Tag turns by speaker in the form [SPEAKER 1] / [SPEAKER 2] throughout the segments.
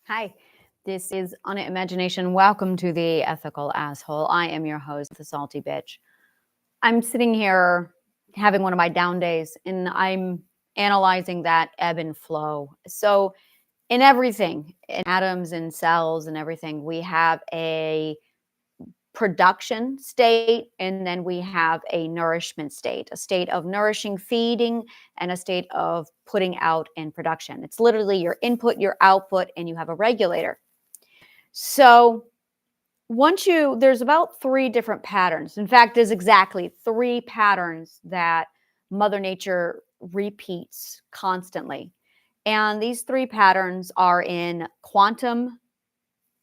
[SPEAKER 1] Hi, this is Imagination. Welcome to the Ethical Asshole. I am your host, the Salty Bitch. I'm sitting here having one of my down days and I'm analyzing that ebb and flow. So, in everything, in atoms and cells and everything, we have a production state and then we have a nourishment state, a state of nourishing, feeding, and a state of putting out and production. It's literally your input, your output, and you have a regulator. So there's about three different patterns. In fact, there's exactly three patterns that Mother Nature repeats constantly. And these three patterns are in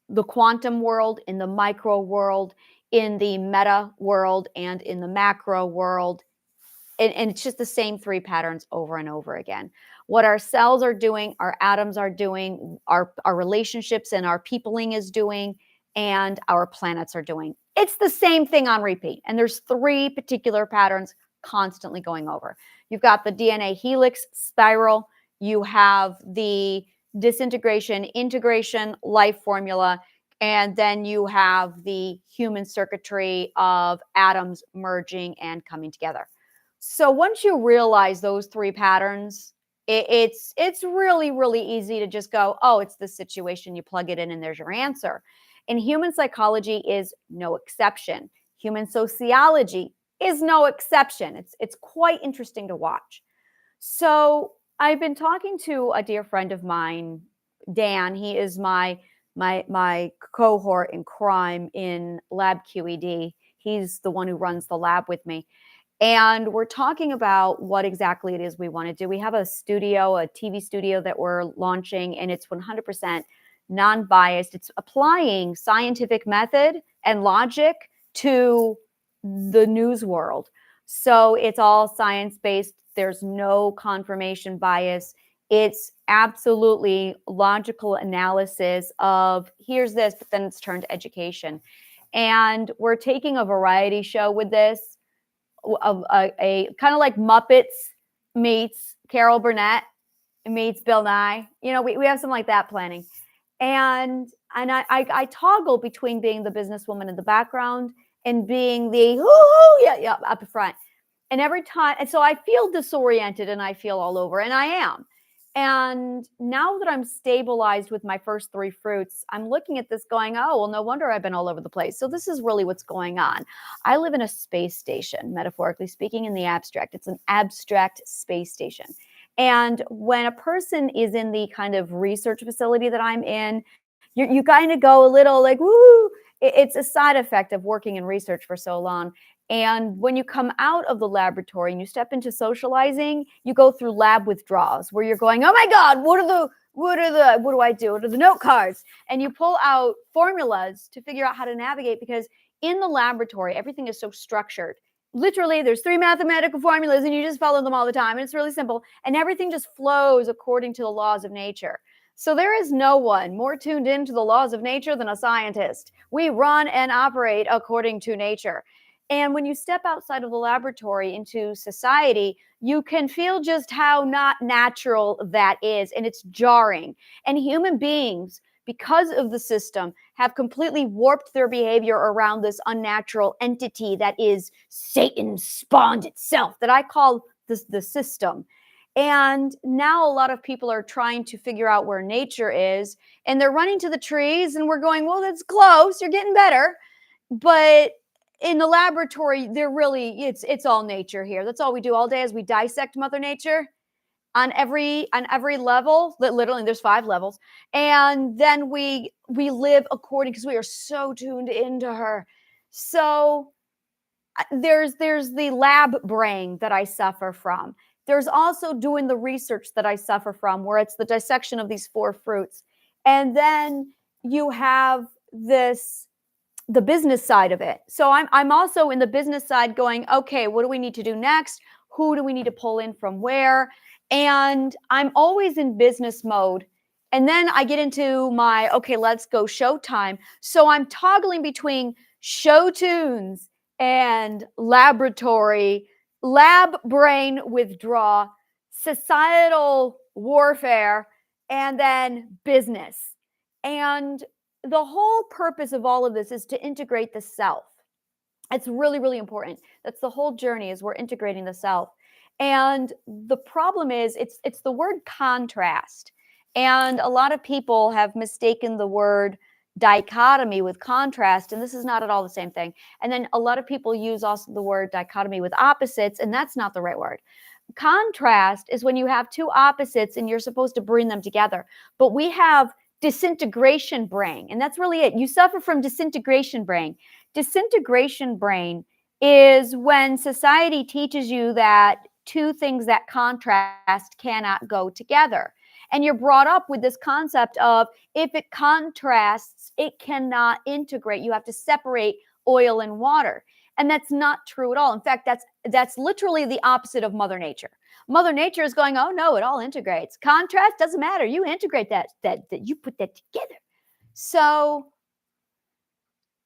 [SPEAKER 1] the quantum world, in the micro world, in the meta world, and in the macro world. And it's just the same three patterns over and over again. What our cells are doing, our atoms are doing, our relationships and our peopling is doing, and our planets are doing. It's the same thing on repeat. And there's three particular patterns constantly going over. You've got the DNA helix spiral, you have the disintegration, integration, life formula, and then you have the human circuitry of atoms merging and coming together. So once you realize those three patterns, it's really easy to just go, oh, it's this situation. You plug it in, and there's your answer. And human psychology is no exception. Human sociology is no exception. It's quite interesting to watch. So I've been talking to a dear friend of mine, Dan. He is my cohort in crime in Lab QED. He's the one who runs the lab with me. And we're talking about what exactly it is we want to do. We have a studio, a TV studio that we're launching, and it's 100% non-biased. It's applying scientific method and logic to the news world. So it's all science-based. There's no confirmation bias. It's absolutely logical analysis of here's this, but then it's turned to education. And we're taking a variety show with this, a kind of like Muppets meets Carol Burnett meets Bill Nye. You know, we have something like that planning. And I toggle between being the businesswoman in the background and being the yeah up front. And every time, and so I feel disoriented and I feel all over, and I am. And now that I'm stabilized with my first three fruits, I'm looking at this going, oh, well, no wonder I've been all over the place. So this is really what's going on. I live in a space station, metaphorically speaking, in the abstract. It's an abstract space station. And when a person is in the kind of research facility that I'm in, you kind of go a little like, woo, it's a side effect of working in research for so long. And when you come out of the laboratory and you step into socializing, you go through lab withdrawals where you're going, oh my God, what do I do? What are the note cards? And you pull out formulas to figure out how to navigate, because in the laboratory, everything is so structured. Literally, there's three mathematical formulas and you just follow them all the time. And it's really simple. And everything just flows according to the laws of nature. So there is no one more tuned into the laws of nature than a scientist. We run and operate according to nature. And when you step outside of the laboratory into society, you can feel just how not natural that is. And it's jarring. And human beings, because of the system, have completely warped their behavior around this unnatural entity that is Satan spawned itself, that I call the system. And now a lot of people are trying to figure out where nature is, and they're running to the trees, and we're going, well, that's close, you're getting better. But in the laboratory, it's all nature here. That's all we do all day, is we dissect Mother Nature on every level. Literally, there's 5 levels. And then we live according, because we are so tuned into her. So there's the lab brain that I suffer from. There's also doing the research that I suffer from, where it's the dissection of these 4 fruits. And then you have the business side of it. So I'm also in the business side going, okay, what do we need to do next? Who do we need to pull in from where? And I'm always in business mode. And then I get into my, okay, let's go showtime. So I'm toggling between show tunes and laboratory, lab brain withdraw, societal warfare, and then business. And the whole purpose of all of this is to integrate the self. It's really, really important. That's the whole journey, is we're integrating the self. And the problem is it's the word contrast. And a lot of people have mistaken the word dichotomy with contrast, and this is not at all the same thing. And then a lot of people use also the word dichotomy with opposites, and that's not the right word. Contrast is when you have two opposites and you're supposed to bring them together. But we have disintegration brain, and that's really it. You suffer from disintegration brain. Disintegration brain is when society teaches you that two things that contrast cannot go together. And you're brought up with this concept of if it contrasts, it cannot integrate. You have to separate oil and water. And that's not true at all. In fact, that's literally the opposite of Mother Nature. Mother Nature is going, oh no, it all integrates. Contrast doesn't matter. You integrate that you put that together. So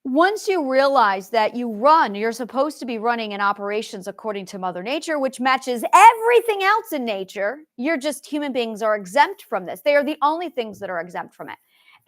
[SPEAKER 1] once you realize that you're supposed to be running in operations according to Mother Nature, which matches everything else in nature, human beings are exempt from this. They are the only things that are exempt from it.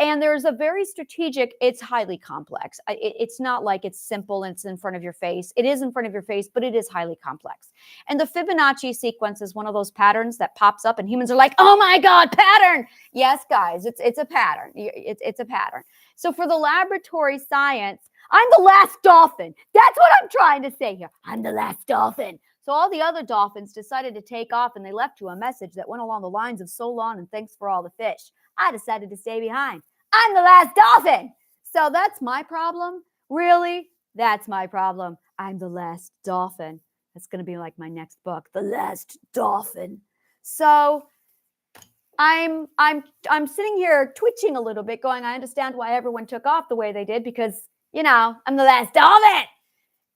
[SPEAKER 1] And there's a very strategic, it's highly complex. It's not like it's simple and it's in front of your face. It is in front of your face, but it is highly complex. And the Fibonacci sequence is one of those patterns that pops up and humans are like, oh my God, pattern. Yes, guys, it's a pattern. It's a pattern. So for the laboratory science, I'm the last dolphin. That's what I'm trying to say here. I'm the last dolphin. So all the other dolphins decided to take off and they left you a message that went along the lines of so long and thanks for all the fish. I decided to stay behind. I'm the last dolphin. So that's my problem. Really? That's my problem. I'm the last dolphin. That's going to be like my next book, The Last Dolphin. So I'm sitting here twitching a little bit going, I understand why everyone took off the way they did because, I'm the last dolphin.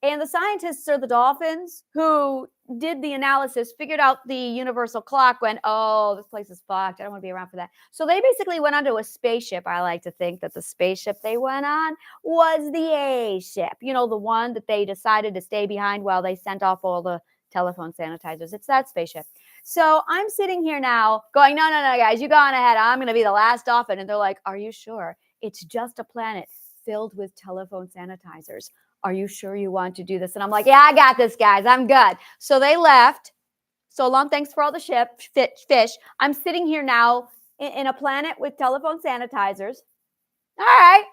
[SPEAKER 1] And the scientists are the dolphins who did the analysis, figured out the universal clock, went, oh, this place is fucked. I don't want to be around for that. So they basically went onto a spaceship. I like to think that the spaceship they went on was the A ship, the one that they decided to stay behind while they sent off all the telephone sanitizers. It's that spaceship. So I'm sitting here now going, no, guys, you go on ahead. I'm going to be the last dolphin. And they're like, are you sure? It's just a planet filled with telephone sanitizers. Are you sure you want to do this? And I'm like, yeah, I got this, guys. I'm good. So they left. So long, thanks for all the fish. I'm sitting here now in a planet with telephone sanitizers. All right.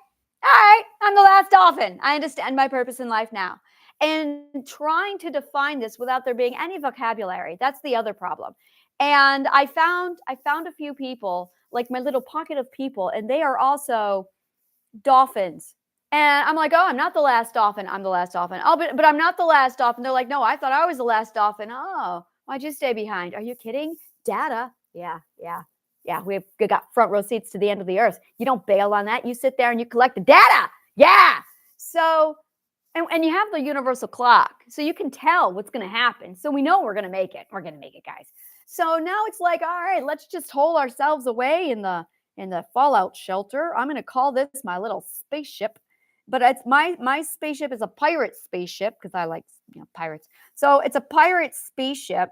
[SPEAKER 1] I'm the last dolphin. I understand my purpose in life now. And trying to define this without there being any vocabulary, that's the other problem. And I found a few people, like my little pocket of people, and they are also dolphins. And I'm like, oh, I'm not the last dolphin. I'm the last dolphin. Oh, but I'm not the last dolphin. They're like, no, I thought I was the last dolphin. Oh, why'd you stay behind? Are you kidding? Data. Yeah. We've got front row seats to the end of the earth. You don't bail on that. You sit there and you collect the data. Yeah. So, and you have the universal clock. So you can tell what's going to happen. So we know we're going to make it. We're going to make it, guys. So now it's like, all right, let's just hole ourselves away in the fallout shelter. I'm going to call this my little spaceship. But it's my spaceship is a pirate spaceship because I like pirates. So it's a pirate spaceship.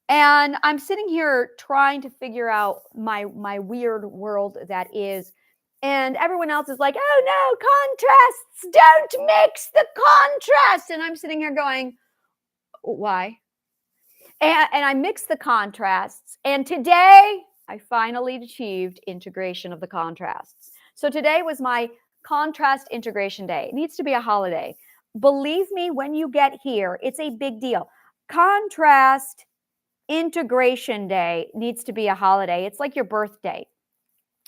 [SPEAKER 1] And I'm sitting here trying to figure out my weird world that is. And everyone else is like, oh no, contrasts, don't mix the contrast. And I'm sitting here going, why? And I mix the contrasts. And today I finally achieved integration of the contrasts. So today was my contrast integration day. It needs to be a holiday. Believe me, when you get here, it's a big deal. Contrast integration day needs to be a holiday. It's like your birthday.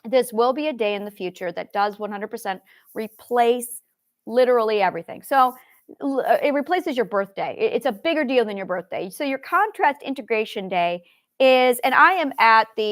[SPEAKER 1] This will be a day in the future that does 100% replace literally everything. So it replaces your birthday. It's a bigger deal than your birthday. So your contrast integration day is, and I am at the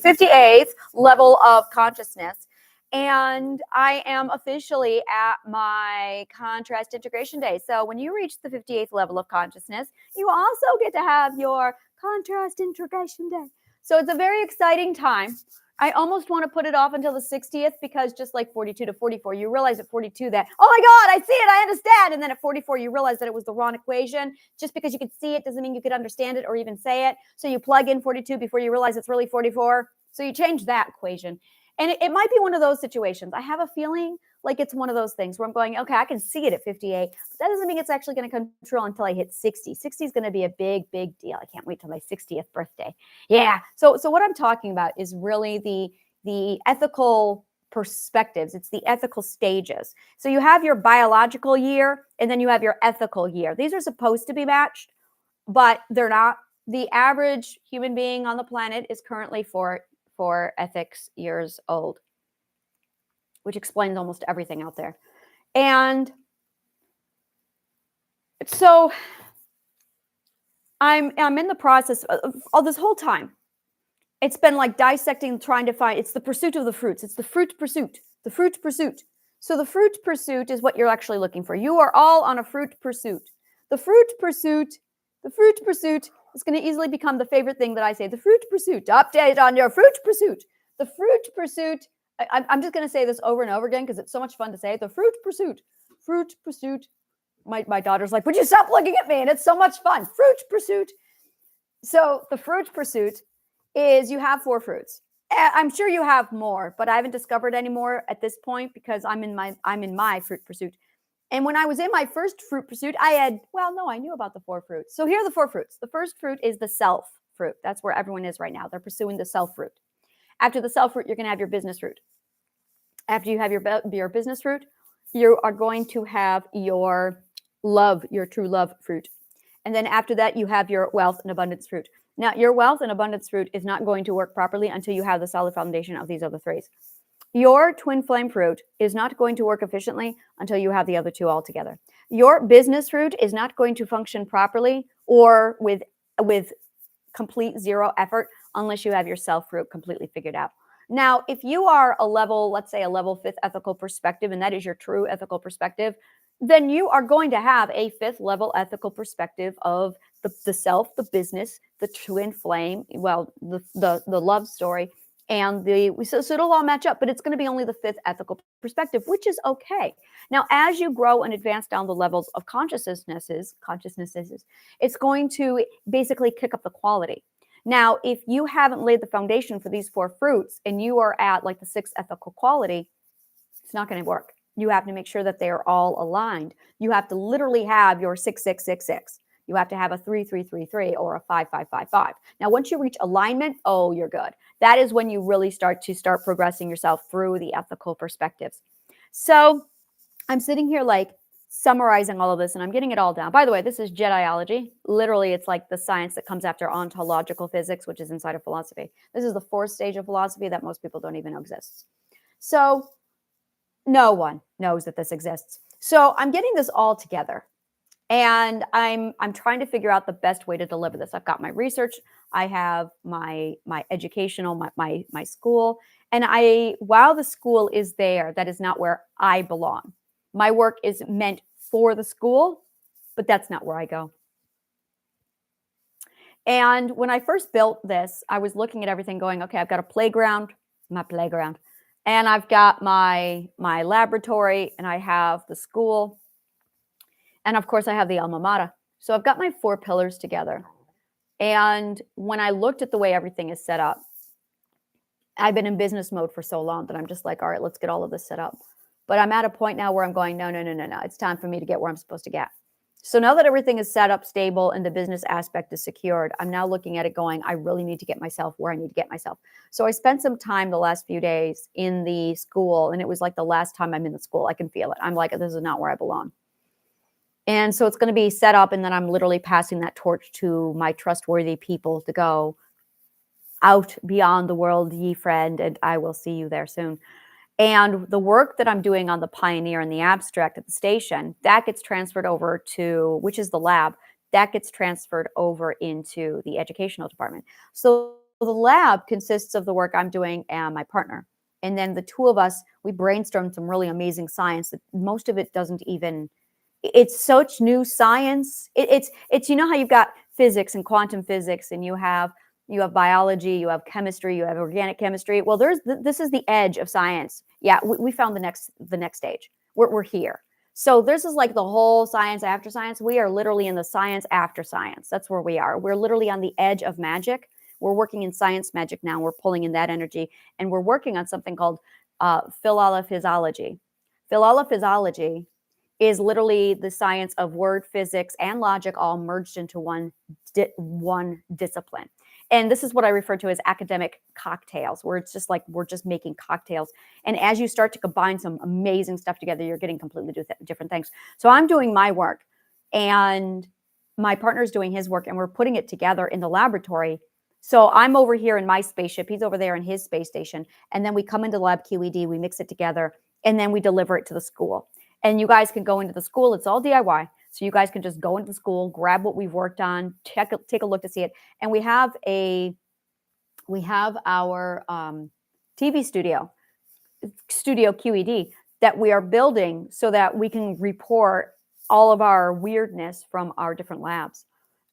[SPEAKER 1] 58th level of consciousness. And I am officially at my contrast integration day. So when you reach the 58th level of consciousness, you also get to have your contrast integration day. So it's a very exciting time. I almost want to put it off until the 60th because just like 42 to 44, you realize at 42 that, oh my God, I see it, I understand. And then at 44, you realize that it was the wrong equation. Just because you could see it doesn't mean you could understand it or even say it. So you plug in 42 before you realize it's really 44. So you change that equation. And it might be one of those situations. I have a feeling like it's one of those things where I'm going, okay, I can see it at 58, but that doesn't mean it's actually going to come true until I hit 60. 60 is going to be a big, big deal. I can't wait till my 60th birthday. Yeah. So what I'm talking about is really the ethical perspectives. It's the ethical stages. So you have your biological year and then you have your ethical year. These are supposed to be matched, but they're not. The average human being on the planet is currently four ethics years old, which explains almost everything out there. And so I'm in the process of this whole time. It's been like dissecting, trying to find, it's the pursuit of the fruits. It's the fruit pursuit, the fruit pursuit. So the fruit pursuit is what you're actually looking for. You are all on a fruit pursuit. The fruit pursuit is going to easily become the favorite thing that I say. The fruit pursuit, update on your fruit pursuit. The fruit pursuit, I'm just going to say this over and over again because it's so much fun to say. The fruit pursuit, fruit pursuit. My daughter's like, would you stop looking at me? And it's so much fun. Fruit pursuit. So the fruit pursuit is you have 4 fruits. I'm sure you have more, but I haven't discovered any more at this point because I'm in my fruit pursuit. And when I was in my first fruit pursuit, I knew about the 4 fruits. So here are the 4 fruits. The first fruit is the self fruit. That's where everyone is right now. They're pursuing the self fruit. After the self fruit, you're going to have your business fruit. After you have your business fruit, you are going to have your true love fruit. And then after that, you have your wealth and abundance fruit. Now, your wealth and abundance fruit is not going to work properly until you have the solid foundation of these other 3. Your twin flame fruit is not going to work efficiently until you have the other 2 all together. Your business fruit is not going to function properly or with complete zero effort unless you have your self fruit completely figured out. Now, if you are let's say a level 5th ethical perspective, and that is your true ethical perspective, then you are going to have a 5th level ethical perspective of the self, the business, the twin flame, the love story, and so it'll all match up, but it's going to be only the 5th ethical perspective, which is okay. Now, as you grow and advance down the levels of consciousnesses, it's going to basically kick up the quality. Now, if you haven't laid the foundation for these 4 fruits and you are at like the 6th ethical quality, it's not going to work. You have to make sure that they are all aligned. You have to literally have your 6-6-6-6. You have to have a 3-3-3-3 or a 5-5-5-5. Now, once you reach alignment, oh, you're good. That is when you really start progressing yourself through the ethical perspectives. So I'm sitting here like summarizing all of this and I'm getting it all down. By the way, this is Jediology. Literally, it's like the science that comes after ontological physics, which is inside of philosophy. This is the 4th stage of philosophy that most people don't even know exists. So no one knows that this exists. So I'm getting this all together. And I'm trying to figure out the best way to deliver this. I've got my research, I have my educational, my school, and while the school is there, that is not where I belong. My work is meant for the school, but that's not where I go. And when I first built this, I was looking at everything going, okay, I've got a playground, and I've got my laboratory, and I have the school. And of course, I have the alma mater. So I've got my 4 pillars together. And when I looked at the way everything is set up, I've been in business mode for so long that I'm just like, all right, let's get all of this set up. But I'm at a point now where I'm going, no. It's time for me to get where I'm supposed to get. So now that everything is set up, stable, and the business aspect is secured, I'm now looking at it going, I really need to get myself where I need to get myself. So I spent some time the last few days in the school, and it was like the last time I'm in the school. I can feel it. I'm like, this is not where I belong. And so it's going to be set up, and then I'm literally passing that torch to my trustworthy people to go out beyond the world, ye friend, and I will see you there soon. And the work that I'm doing on the Pioneer and the Abstract at the station, that gets transferred over to, which is the lab, that gets transferred over into the educational department. So the lab consists of the work I'm doing and my partner. And then the 2 of us, we brainstormed some really amazing science that most of it doesn't even... It's such new science. It's you know how you've got physics and quantum physics, and you have you have biology, you have chemistry, you have organic chemistry. Well, this is the edge of science. Yeah, we found the next stage. We're here. So this is like the whole science after science. We are literally in the science after science. That's where we are. We're literally on the edge of magic. We're working in science magic now. We're pulling in that energy, and we're working on something called philolophysology. Philolophysology is literally the science of word, physics, and logic all merged into one discipline. And this is what I refer to as academic cocktails, where it's just like we're just making cocktails. And as you start to combine some amazing stuff together, you're getting completely different things. So I'm doing my work, and my partner's doing his work, and we're putting it together in the laboratory. So I'm over here in my spaceship. He's over there in his space station. And then we come into Lab QED, we mix it together, and then we deliver it to the school. And you guys can go into the school. It's all DIY. So you guys can just go into the school, grab what we've worked on, take a look to see it. And we have our TV studio QED that we are building so that we can report all of our weirdness from our different labs.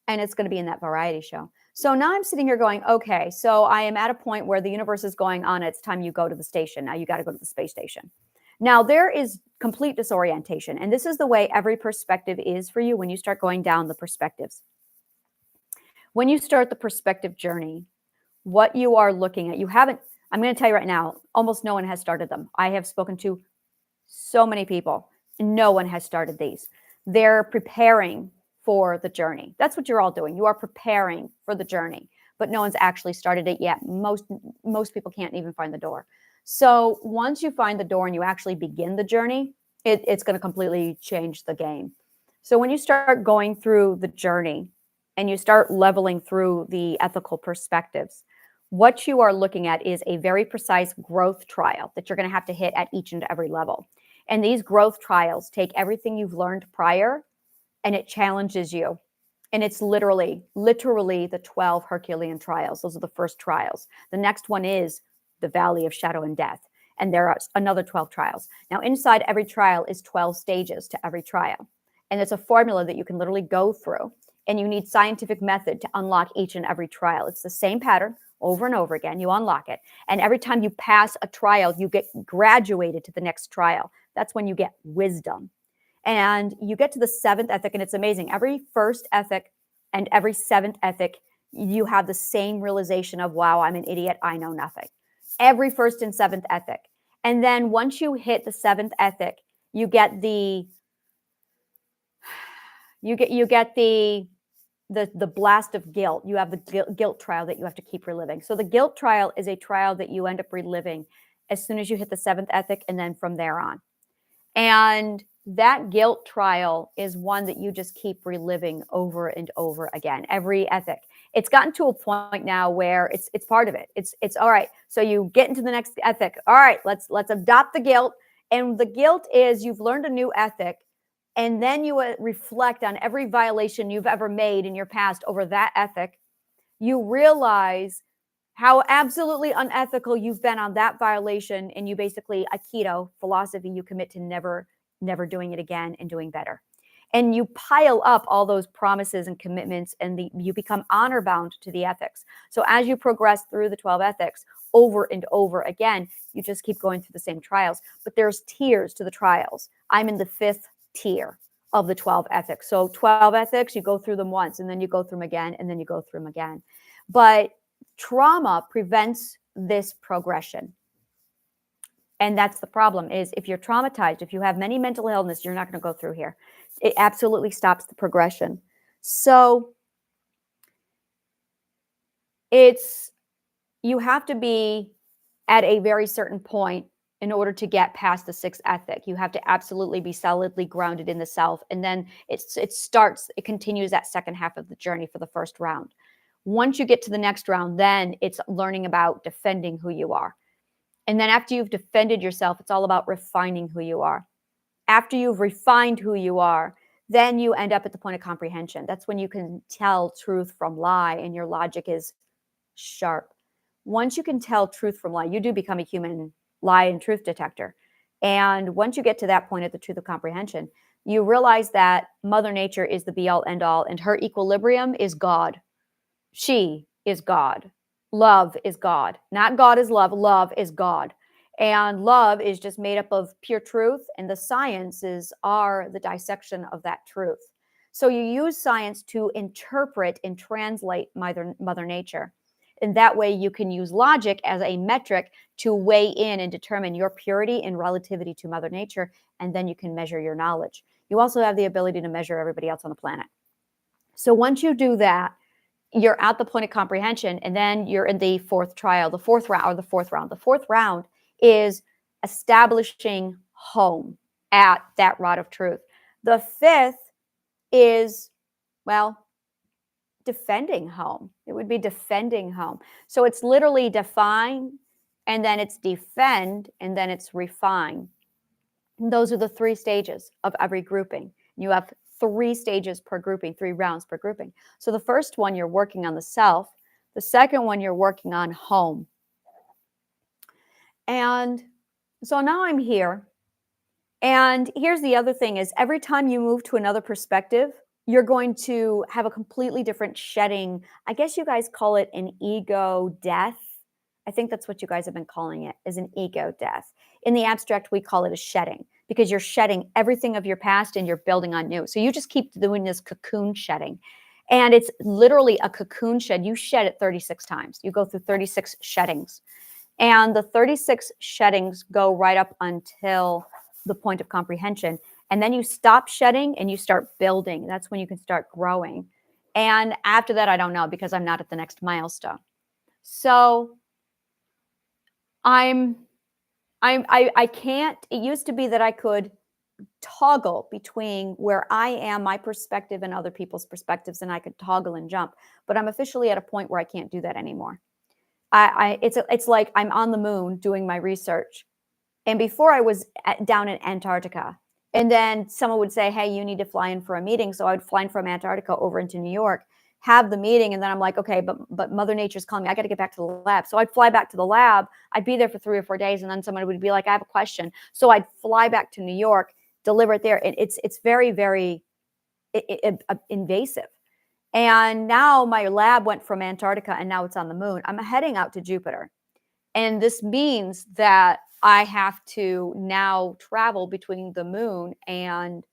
[SPEAKER 1] And it's going to be in that variety show. So now I'm sitting here going, okay, so I am at a point where the universe is going on. It's time you go to the station. Now you got to go to the space station. Now, there is complete disorientation, and this is the way every perspective is for you when you start going down the perspectives. When you start the perspective journey, what you are looking at, I'm going to tell you right now, almost no one has started them. I have spoken to so many people, and no one has started these. They're preparing for the journey. That's what you're all doing. You are preparing for the journey, but no one's actually started it yet. Most people can't even find the door. So once you find the door and you actually begin the journey, it's going to completely change the game. So when you start going through the journey and you start leveling through the ethical perspectives, what you are looking at is a very precise growth trial that you're going to have to hit at each and every level. And these growth trials take everything you've learned prior and it challenges you. And it's literally the 12 Herculean trials. Those are the first trials. The next one is the Valley of Shadow and Death. And there are another 12 trials. Now, inside every trial is 12 stages to every trial. And it's a formula that you can literally go through. And you need scientific method to unlock each and every trial. It's the same pattern over and over again. You unlock it. And every time you pass a trial, you get graduated to the next trial. That's when you get wisdom. And you get to the 7th ethic, and it's amazing. Every first ethic and every 7th ethic, you have the same realization of, wow, I'm an idiot. I know nothing. Every first and 7th ethic. And then once you hit the 7th ethic, you get the blast of guilt. You have the guilt trial that you have to keep reliving. So the guilt trial is a trial that you end up reliving as soon as you hit the 7th ethic and then from there on. And that guilt trial is one that you just keep reliving over and over again, every ethic. It's gotten to a point now where it's part of it. It's all right. So you get into the next ethic. All right, let's adopt the guilt. And the guilt is you've learned a new ethic, and then you reflect on every violation you've ever made in your past over that ethic. You realize how absolutely unethical you've been on that violation, and you basically, Aikido philosophy, you commit to never doing it again and doing better. And you pile up all those promises and commitments, and you become honor bound to the ethics. So as you progress through the 12 ethics over and over again, you just keep going through the same trials. But there's tiers to the trials. I'm in the 5th tier of the 12 ethics. So 12 ethics, you go through them once, and then you go through them again, and then you go through them again. But trauma prevents this progression. And that's the problem, is if you're traumatized, if you have many mental illness, you're not going to go through here. It absolutely stops the progression. So you have to be at a very certain point in order to get past the 6th ethic. You have to absolutely be solidly grounded in the self. And then it continues that second half of the journey for the first round. Once you get to the next round, then it's learning about defending who you are. And then after you've defended yourself, it's all about refining who you are. After you've refined who you are, then you end up at the point of comprehension. That's when you can tell truth from lie, and your logic is sharp. Once you can tell truth from lie, you do become a human lie and truth detector. And once you get to that point at the truth of comprehension, you realize that Mother Nature is the be-all, end-all, and her equilibrium is God. She is God. Love is God. Not God is love. Love is God. And love is just made up of pure truth, and the sciences are the dissection of that truth. So you use science to interpret and translate Mother Nature. And that way you can use logic as a metric to weigh in and determine your purity and relativity to Mother Nature, and then you can measure your knowledge. You also have the ability to measure everybody else on the planet. So once you do that, you're at the point of comprehension, and then you're in the fourth trial, the fourth round. The fourth round is establishing home at that rod of truth. The fifth is, well, defending home. It would be defending home. So it's literally define, and then it's defend, and then it's refine. And those are the 3 stages of every grouping. You have 3 stages per grouping, 3 rounds per grouping. So the first one, you're working on the self. The second one, you're working on home. And so now I'm here. And here's the other thing is every time you move to another perspective, you're going to have a completely different shedding. I guess you guys call it an ego death. I think that's what you guys have been calling it, is an ego death. In the abstract, we call it a shedding, because you're shedding everything of your past and you're building on new. So you just keep doing this cocoon shedding. And it's literally a cocoon shed. You shed it 36 times. You go through 36 sheddings. And the 36 sheddings go right up until the point of comprehension. And then you stop shedding and you start building. That's when you can start growing. And after that, I don't know, because I'm not at the next milestone. So I can't, it used to be that I could toggle between where I am, my perspective, and other people's perspectives, and I could toggle and jump. But I'm officially at a point where I can't do that anymore. It's like I'm on the moon doing my research. And before I was down in Antarctica, and then someone would say, hey, you need to fly in for a meeting. So I would fly in from Antarctica over into New York, have the meeting. And then I'm like, okay, but Mother Nature's calling me. I got to get back to the lab. So I'd fly back to the lab. I'd be there for 3 or 4 days. And then someone would be like, I have a question. So I'd fly back to New York, deliver it there. And it's very, very invasive. And now my lab went from Antarctica and now it's on the moon. I'm heading out to Jupiter. And this means that I have to now travel between the moon, and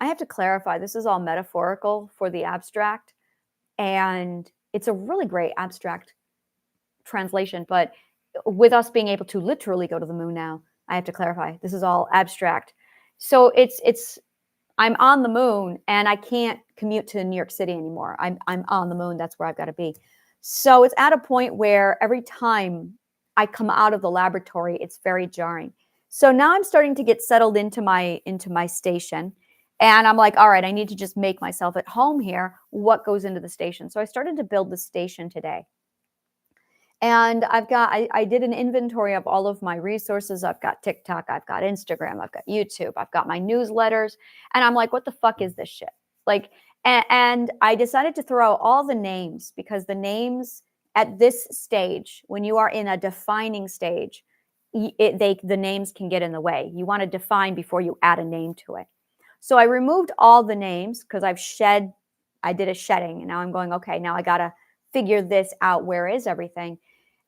[SPEAKER 1] I have to clarify, this is all metaphorical for the abstract. And it's a really great abstract translation. But with us being able to literally go to the moon now, I have to clarify, this is all abstract. So I'm on the moon and I can't commute to New York City anymore. I'm on the moon. That's where I've got to be. So it's at a point where every time I come out of the laboratory, it's very jarring. So now I'm starting to get settled into my station. And I'm like, all right, I need to just make myself at home here. What goes into the station? So I started to build the station today. And I did an inventory of all of my resources. I've got TikTok, I've got Instagram, I've got YouTube, I've got my newsletters. And I'm like, what the fuck is this shit? Like, and I decided to throw out all the names, because the names at this stage, when you are in a defining stage, the names can get in the way. You want to define before you add a name to it. So I removed all the names because I did a shedding, and now I'm going, okay, now I got to figure this out. Where is everything?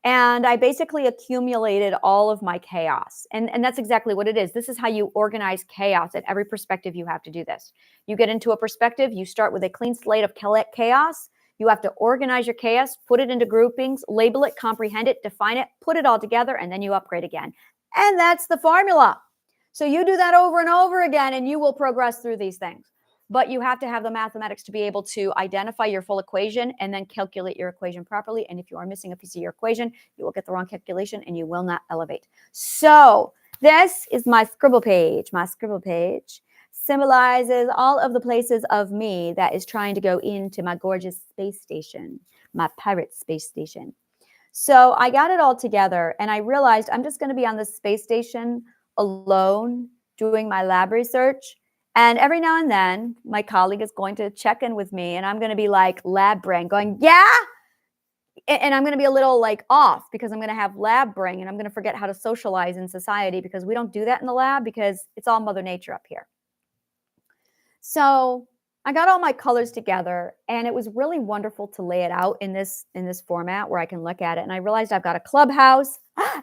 [SPEAKER 1] And I basically accumulated all of my chaos. And that's exactly what it is. This is how you organize chaos. At every perspective, you have to do this. You get into a perspective, you start with a clean slate of chaos. You have to organize your chaos, put it into groupings, label it, comprehend it, define it, put it all together, and then you upgrade again. And that's the formula. So you do that over and over again, and you will progress through these things. But you have to have the mathematics to be able to identify your full equation and then calculate your equation properly. And if you are missing a piece of your equation, you will get the wrong calculation and you will not elevate. So this is my scribble page. My scribble page symbolizes all of the places of me that is trying to go into my gorgeous space station, my pirate space station. So I got it all together, and I realized I'm just going to be on this space station alone doing my lab research. And every now and then, my colleague is going to check in with me, and I'm going to be like lab brain going, yeah. And I'm going to be a little like off, because I'm going to have lab brain, and I'm going to forget how to socialize in society, because we don't do that in the lab, because it's all Mother Nature up here. So I got all my colors together, and it was really wonderful to lay it out in this format where I can look at it. And I realized I've got a clubhouse,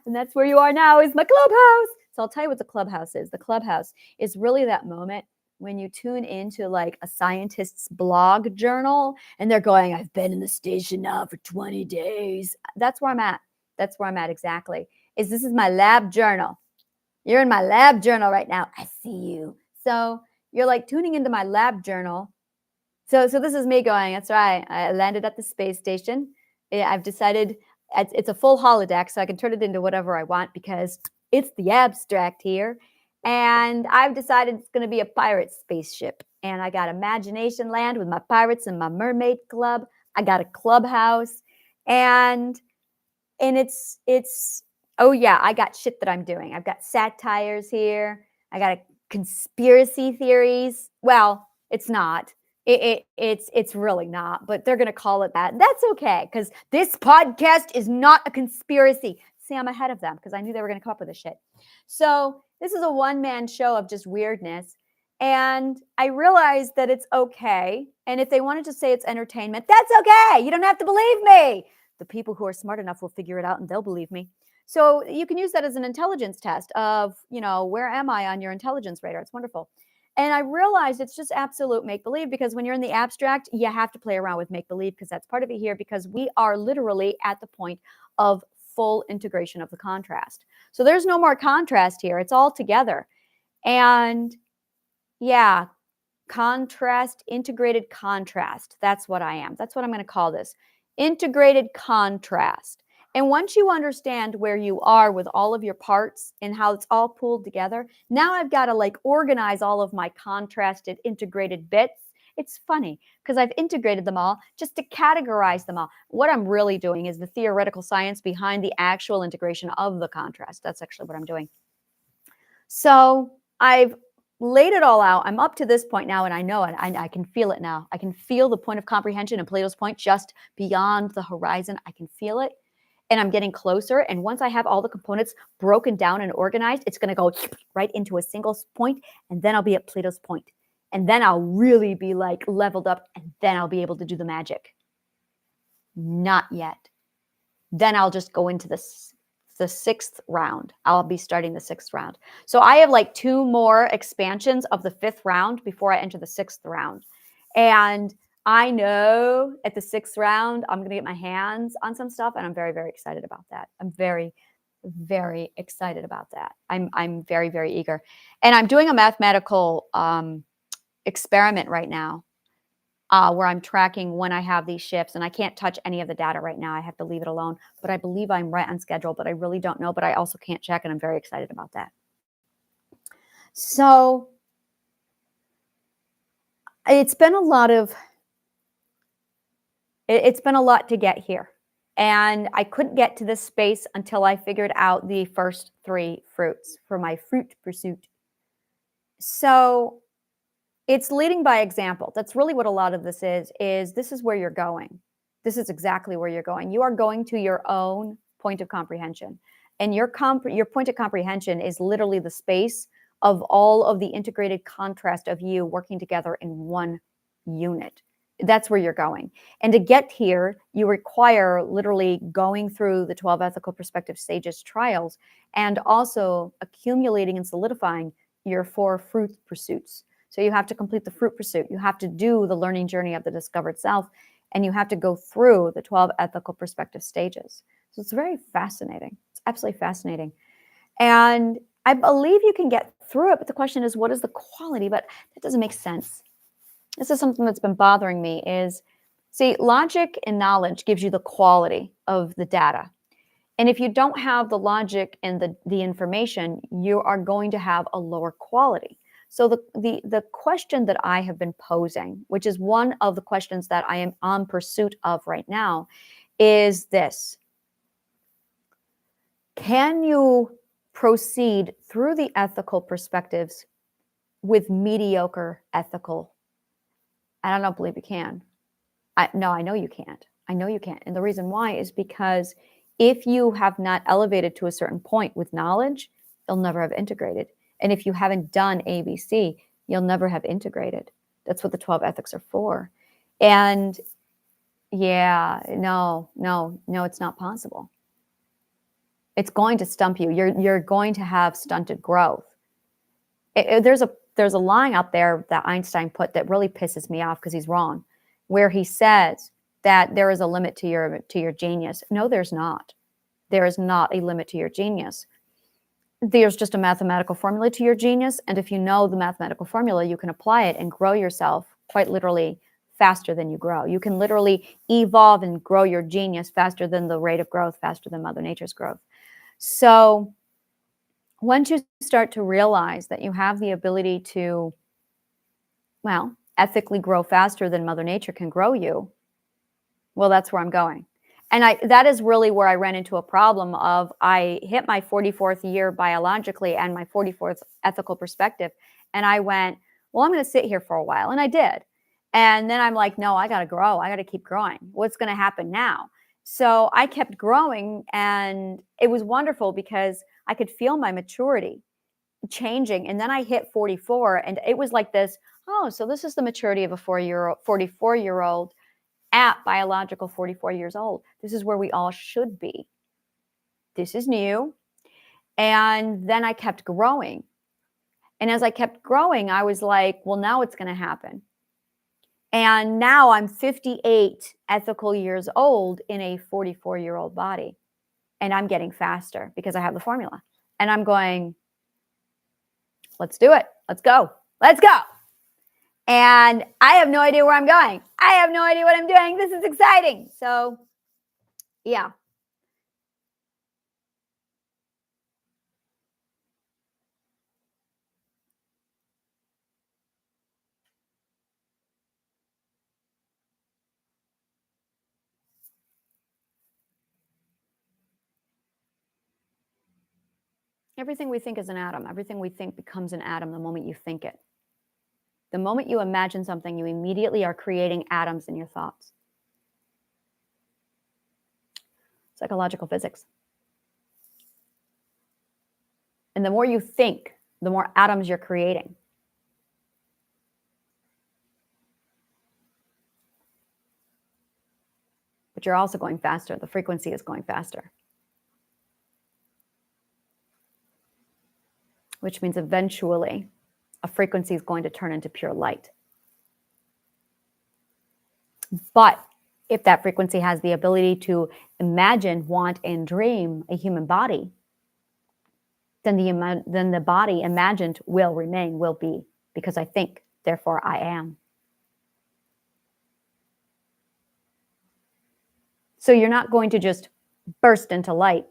[SPEAKER 1] and that's where you are now is my clubhouse. So I'll tell you what the clubhouse is. The clubhouse is really that moment when you tune into like a scientist's blog journal and they're going, I've been in the station now for 20 days. That's where I'm at. That's where I'm at exactly. This is my lab journal. You're in my lab journal right now. I see you. So you're like tuning into my lab journal. So this is me going, that's right. I landed at the space station. I've decided it's a full holodeck, so I can turn it into whatever I want because it's the abstract here. And I've decided it's going to be a pirate spaceship. And I got Imagination Land with my pirates and my mermaid club. I got a clubhouse. And it's oh yeah, I got shit that I'm doing. I've got satires here. I got conspiracy theories. Well, it's not. It's really not, but they're going to call it that. That's okay because this podcast is not a conspiracy. See, I'm ahead of them because I knew they were going to come up with this shit. So this is a one-man show of just weirdness. And I realized that it's okay. And if they wanted to say it's entertainment, that's okay. You don't have to believe me. The people who are smart enough will figure it out and they'll believe me. So you can use that as an intelligence test of, where am I on your intelligence radar? It's wonderful. And I realized it's just absolute make-believe because when you're in the abstract, you have to play around with make-believe because that's part of it here because we are literally at the point of full integration of the contrast. So there's no more contrast here. It's all together. And yeah, contrast, integrated contrast. That's what I am. That's what I'm going to call this. Integrated contrast. And once you understand where you are with all of your parts and how it's all pulled together, now I've got to organize all of my contrasted integrated bits. It's funny because I've integrated them all just to categorize them all. What I'm really doing is the theoretical science behind the actual integration of the contrast. That's actually what I'm doing. So I've laid it all out. I'm up to this point now, and I know it. I can feel it now. I can feel the point of comprehension and Plato's point just beyond the horizon. I can feel it. And I'm getting closer. And once I have all the components broken down and organized, it's going to go right into a single point. And then I'll be at Plato's point. And then I'll really be leveled up. And then I'll be able to do the magic. Not yet. Then I'll just go into the sixth round. I'll be starting the sixth round. So I have 2 more expansions of the 5th round before I enter the 6th round. And I know at the 6th round, I'm going to get my hands on some stuff, and I'm very, very excited about that. I'm very, very excited about that. I'm very, very eager. And I'm doing a mathematical experiment right now where I'm tracking when I have these shifts, and I can't touch any of the data right now. I have to leave it alone, but I believe I'm right on schedule, but I really don't know, but I also can't check, and I'm very excited about that. So it's been a lot to get here. And I couldn't get to this space until I figured out the first 3 fruits for my fruit pursuit. So it's leading by example. That's really what a lot of this is this is where you're going. This is exactly where you're going. You are going to your own point of comprehension. And your point of comprehension is literally the space of all of the integrated contrast of you working together in one unit. That's where you're going. And to get here, you require literally going through the 12 ethical perspective stages trials and also accumulating and solidifying your 4 fruit pursuits. So you have to complete the fruit pursuit. You have to do the learning journey of the discovered self, and you have to go through the 12 ethical perspective stages. So it's very fascinating. It's absolutely fascinating. And I believe you can get through it, but the question is, what is the quality? But that doesn't make sense. This is something that's been bothering me is, see, logic and knowledge gives you the quality of the data. And if you don't have the logic and the information, you are going to have a lower quality. So the question that I have been posing, which is one of the questions that I am on pursuit of right now, is this. Can you proceed through the ethical perspectives with mediocre ethical? I don't believe you can. I know you can't. I know you can't. And the reason why is because if you have not elevated to a certain point with knowledge, you'll never have integrated. And if you haven't done ABC, you'll never have integrated. That's what the 12 ethics are for. And yeah, no, it's not possible. It's going to stump you. You're going to have stunted growth. There's a line out there that Einstein put that really pisses me off because he's wrong, where he says that there is a limit to your genius. No, there's not. There is not a limit to your genius. There's just a mathematical formula to your genius, and if you know the mathematical formula, you can apply it and grow yourself quite literally faster than you grow. You can literally evolve and grow your genius faster than the rate of growth, faster than Mother Nature's growth. So once you start to realize that you have the ability to, well, ethically grow faster than Mother Nature can grow you, well, that's where I'm going. And that is really where I ran into a problem of I hit my 44th year biologically and my 44th ethical perspective. And I went, well, I'm going to sit here for a while. And I did. And then I'm like, no, I got to grow. I got to keep growing. What's going to happen now? So I kept growing, and it was wonderful because I could feel my maturity changing. And then I hit 44, and it was like this, oh, so this is the maturity of a 44-year-old at biological 44 years old. This is where we all should be. This is new. And then I kept growing. And as I kept growing, I was like, well, now it's going to happen. And now I'm 58 ethical years old in a 44-year-old body. And I'm getting faster because I have the formula. And I'm going, let's do it. Let's go. Let's go. And I have no idea where I'm going. I have no idea what I'm doing. This is exciting. So, yeah. Everything we think is an atom. Everything we think becomes an atom the moment you think it. The moment you imagine something, you immediately are creating atoms in your thoughts. Psychological physics. And the more you think, the more atoms you're creating. But you're also going faster. The frequency is going faster. Which means eventually a frequency is going to turn into pure light. But if that frequency has the ability to imagine, want, and dream a human body, then the body imagined will remain, will be, because I think, therefore I am. So you're not going to just burst into light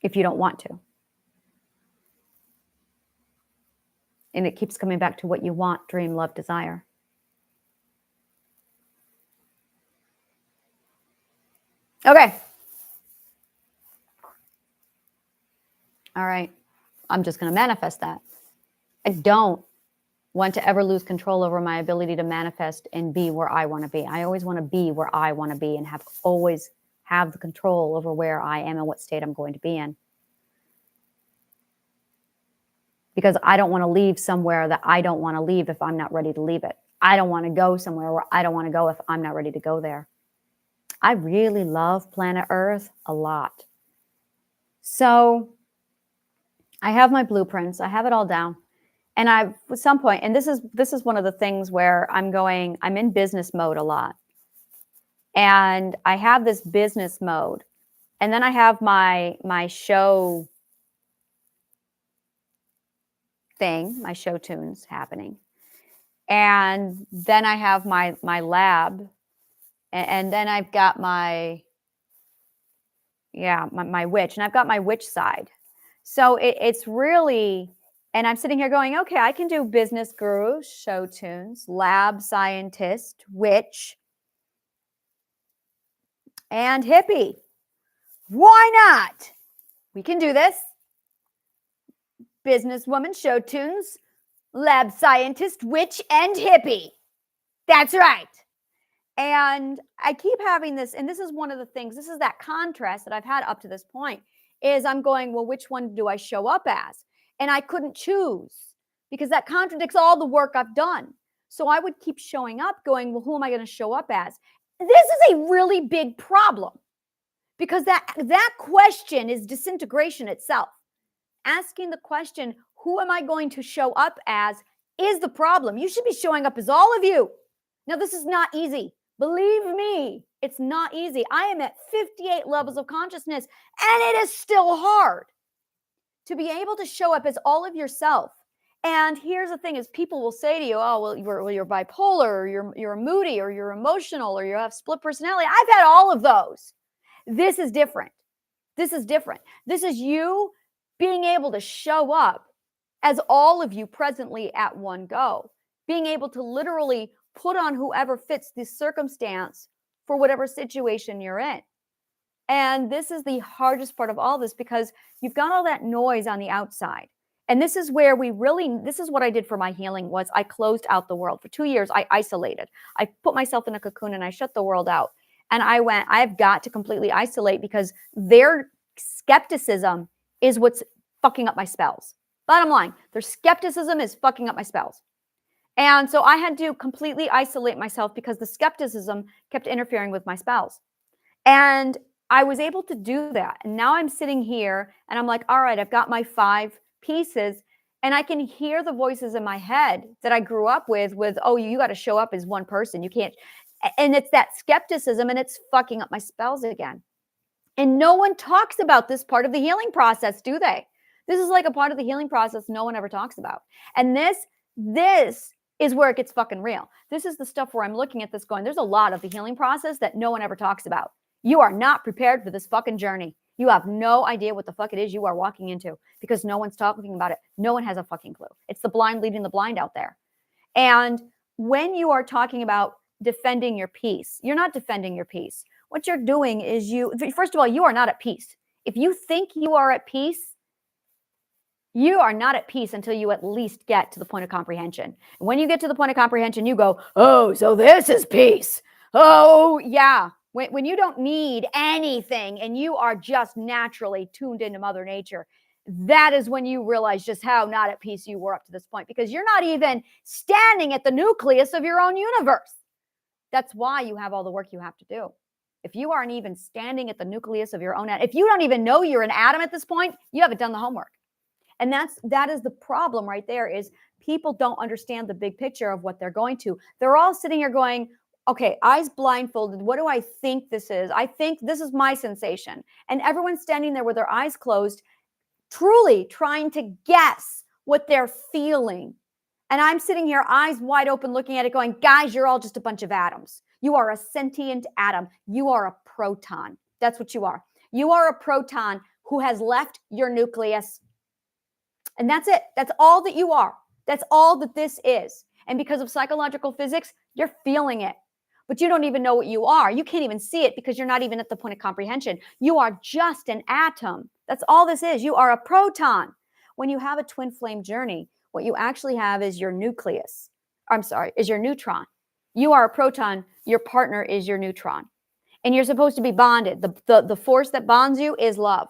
[SPEAKER 1] if you don't want to. And it keeps coming back to what you want, dream, love, desire. Okay. All right. I'm just going to manifest that. I don't want to ever lose control over my ability to manifest and be where I want to be. I always want to be where I want to be and always have the control over where I am and what state I'm going to be in. Because I don't want to leave somewhere that I don't want to leave if I'm not ready to leave it. I don't want to go somewhere where I don't want to go if I'm not ready to go there. I really love planet Earth a lot. So I have my blueprints. I have it all down. And at some point, and this is one of the things where I'm in business mode a lot. And I have this business mode. And then I have my show thing, my show tunes happening. And then I have my lab. And then I've got my witch. And I've got my witch side. So it's really, and I'm sitting here going, okay, I can do business guru, show tunes, lab scientist, witch, and hippie. Why not? We can do this. Businesswoman, show tunes, lab scientist, witch, and hippie. That's right. And I keep having this, and this is one of the things, this is that contrast that I've had up to this point, is I'm going, well, which one do I show up as? And I couldn't choose because that contradicts all the work I've done. So I would keep showing up going, well, who am I going to show up as? This is a really big problem because that question is disintegration itself. Asking the question, who am I going to show up as, is the problem. You should be showing up as all of you. Now, this is not easy. Believe me, it's not easy. I am at 58 levels of consciousness, and it is still hard to be able to show up as all of yourself. And here's the thing is people will say to you, oh, well, you're bipolar, or you're moody, or you're emotional, or you have split personality. I've had all of those. This is different. This is different. This is you being able to show up as all of you presently at one go, being able to literally put on whoever fits the circumstance for whatever situation you're in. And this is the hardest part of all this because you've got all that noise on the outside. And this is where this is what I did for my healing was I closed out the world. For 2 years, I isolated. I put myself in a cocoon and I shut the world out. And I've got to completely isolate because their skepticism is what's fucking up my spells. Bottom line, their skepticism is fucking up my spells. And so I had to completely isolate myself because the skepticism kept interfering with my spells. And I was able to do that. And now I'm sitting here and I'm like, all right, I've got my 5 pieces and I can hear the voices in my head that I grew up with, oh, you got to show up as one person. You can't. And it's that skepticism and it's fucking up my spells again. And no one talks about this part of the healing process, do they? This is like a part of the healing process no one ever talks about. And this is where it gets fucking real. This is the stuff where I'm looking at this going, there's a lot of the healing process that no one ever talks about. You are not prepared for this fucking journey. You have no idea what the fuck it is you are walking into because no one's talking about it. No one has a fucking clue. It's the blind leading the blind out there. And when you are talking about defending your peace, you're not defending your peace. What you're doing is first of all, you are not at peace. If you think you are at peace, you are not at peace until you at least get to the point of comprehension. When you get to the point of comprehension, you go, oh, so this is peace. Oh, yeah. When you don't need anything and you are just naturally tuned into Mother Nature, that is when you realize just how not at peace you were up to this point because you're not even standing at the nucleus of your own universe. That's why you have all the work you have to do. If you aren't even standing at the nucleus of your own, if you don't even know you're an atom at this point, you haven't done the homework. And that is the problem right there is people don't understand the big picture of what they're going to. They're all sitting here going, okay, eyes blindfolded. What do I think this is? I think this is my sensation. And everyone's standing there with their eyes closed, truly trying to guess what they're feeling. And I'm sitting here, eyes wide open, looking at it going, guys, you're all just a bunch of atoms. You are a sentient atom. You are a proton. That's what you are. You are a proton who has left your nucleus. And that's it. That's all that you are. That's all that this is. And because of psychological physics, you're feeling it. But you don't even know what you are. You can't even see it because you're not even at the point of comprehension. You are just an atom. That's all this is. You are a proton. When you have a twin flame journey, what you actually have is your nucleus. Is your neutron. You are a proton. Your partner is your neutron. And you're supposed to be bonded. The force that bonds you is love.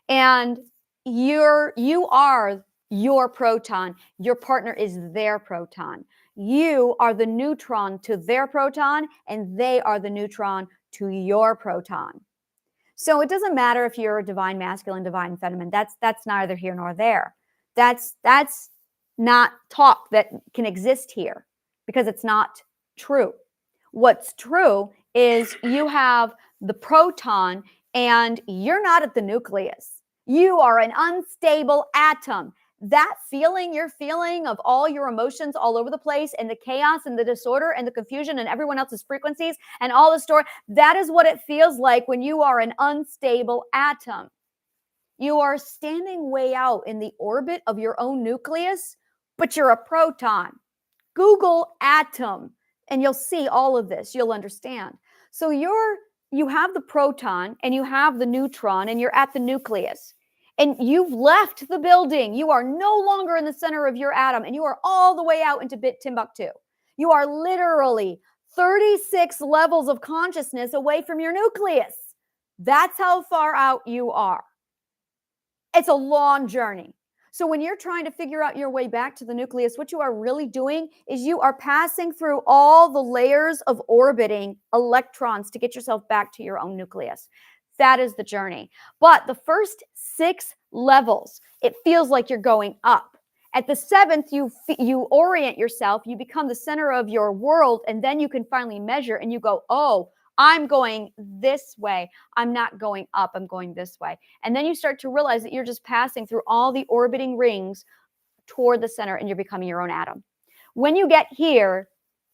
[SPEAKER 1] And you are your proton. Your partner is their proton. You are the neutron to their proton, and they are the neutron to your proton. So it doesn't matter if you're a divine masculine, divine feminine. That's neither here nor there. That's not talk that can exist here because it's not true. What's true is you have the proton, and you're not at the nucleus. You are an unstable atom. That feeling you're feeling of all your emotions all over the place and the chaos and the disorder and the confusion and everyone else's frequencies and all the story, that is what it feels like when you are an unstable atom. You are standing way out in the orbit of your own nucleus, but you're a proton. Google atom and you'll see all of this. You'll understand. So you have the proton and you have the neutron and you're at the nucleus. And you've left the building. You are no longer in the center of your atom, and you are all the way out into Timbuktu. You are literally 36 levels of consciousness away from your nucleus. That's how far out you are. It's a long journey. So when you're trying to figure out your way back to the nucleus, what you are really doing is you are passing through all the layers of orbiting electrons to get yourself back to your own nucleus. That is the journey. But the first 6 levels, it feels like you're going up. At the 7th, you orient yourself, you become the center of your world, and then you can finally measure and you go, oh, I'm going this way. I'm not going up. I'm going this way. And then you start to realize that you're just passing through all the orbiting rings toward the center and you're becoming your own atom. When you get here,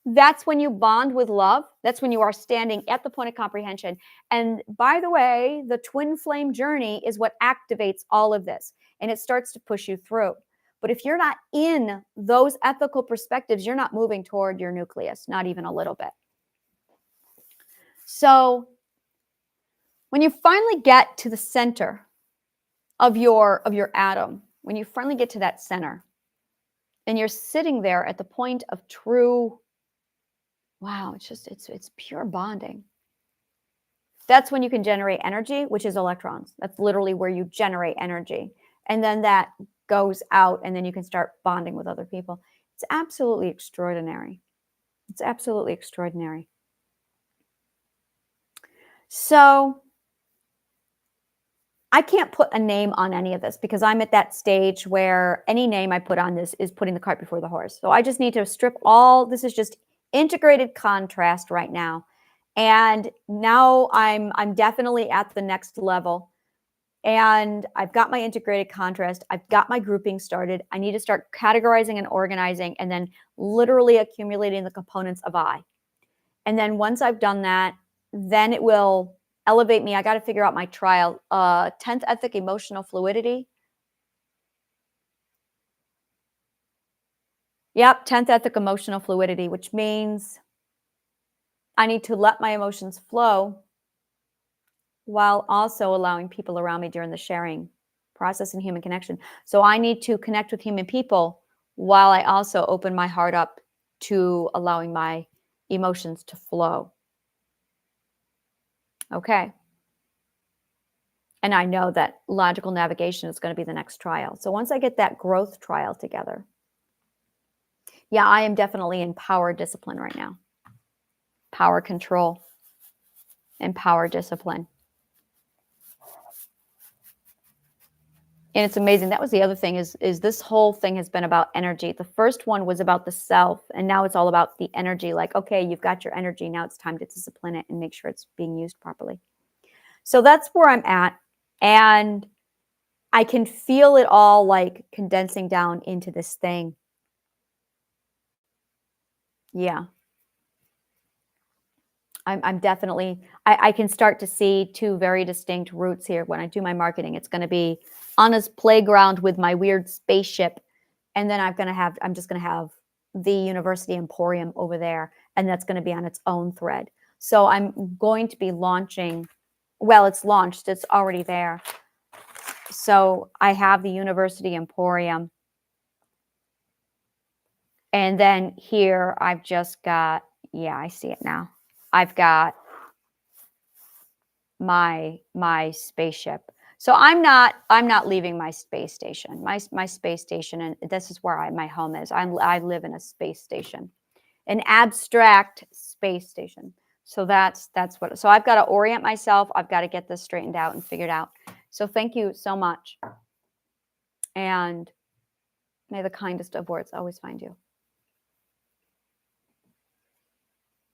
[SPEAKER 1] that's when you bond with love. That's when you are standing at the point of comprehension. And by the way, the twin flame journey is what activates all of this, and it starts to push you through. But if you're not in those ethical perspectives, you're not moving toward your nucleus, not even a little bit. So when you finally get to the center of your atom, when you finally get to that center, and you're sitting there at the point of true, wow, it's pure bonding. That's when you can generate energy, which is electrons. That's literally where you generate energy. And then that goes out, and then you can start bonding with other people. It's absolutely extraordinary. It's absolutely extraordinary. So I can't put a name on any of this because I'm at that stage where any name I put on this is putting the cart before the horse. So I just need to strip all, this is just integrated contrast right now. And now I'm definitely at the next level. And I've got my integrated contrast. I've got my grouping started. I need to start categorizing and organizing and then literally accumulating the components of I. And then once I've done that, then it will elevate me. I got to figure out my trial. 10th ethic, emotional fluidity. Yep, 10th ethic, emotional fluidity, which means I need to let my emotions flow while also allowing people around me during the sharing process and human connection. So I need to connect with human people while I also open my heart up to allowing my emotions to flow. Okay. And I know that logical navigation is going to be the next trial. So once I get that growth trial together, yeah, I am definitely in power discipline right now. Power control and power discipline. And it's amazing. That was the other thing is this whole thing has been about energy. The first one was about the self, and now it's all about the energy. Like, okay, you've got your energy. Now it's time to discipline it and make sure it's being used properly. So that's where I'm at. And I can feel it all like condensing down into this thing. Yeah. I'm definitely, I can start to see 2 very distinct routes here. When I do my marketing, it's going to be Anna's playground with my weird spaceship. And then I'm just going to have the University Emporium over there. And that's going to be on its own thread. So I'm going to be launching, well, it's launched. It's already there. So I have the University Emporium. And then here I've just got, yeah, I see it now. I've got my spaceship. So I'm not leaving my space station. My space station, and this is where my home is. I live in a space station, an abstract space station. So that's what. So I've got to orient myself. I've got to get this straightened out and figured out. So thank you so much, and may the kindest of words always find you.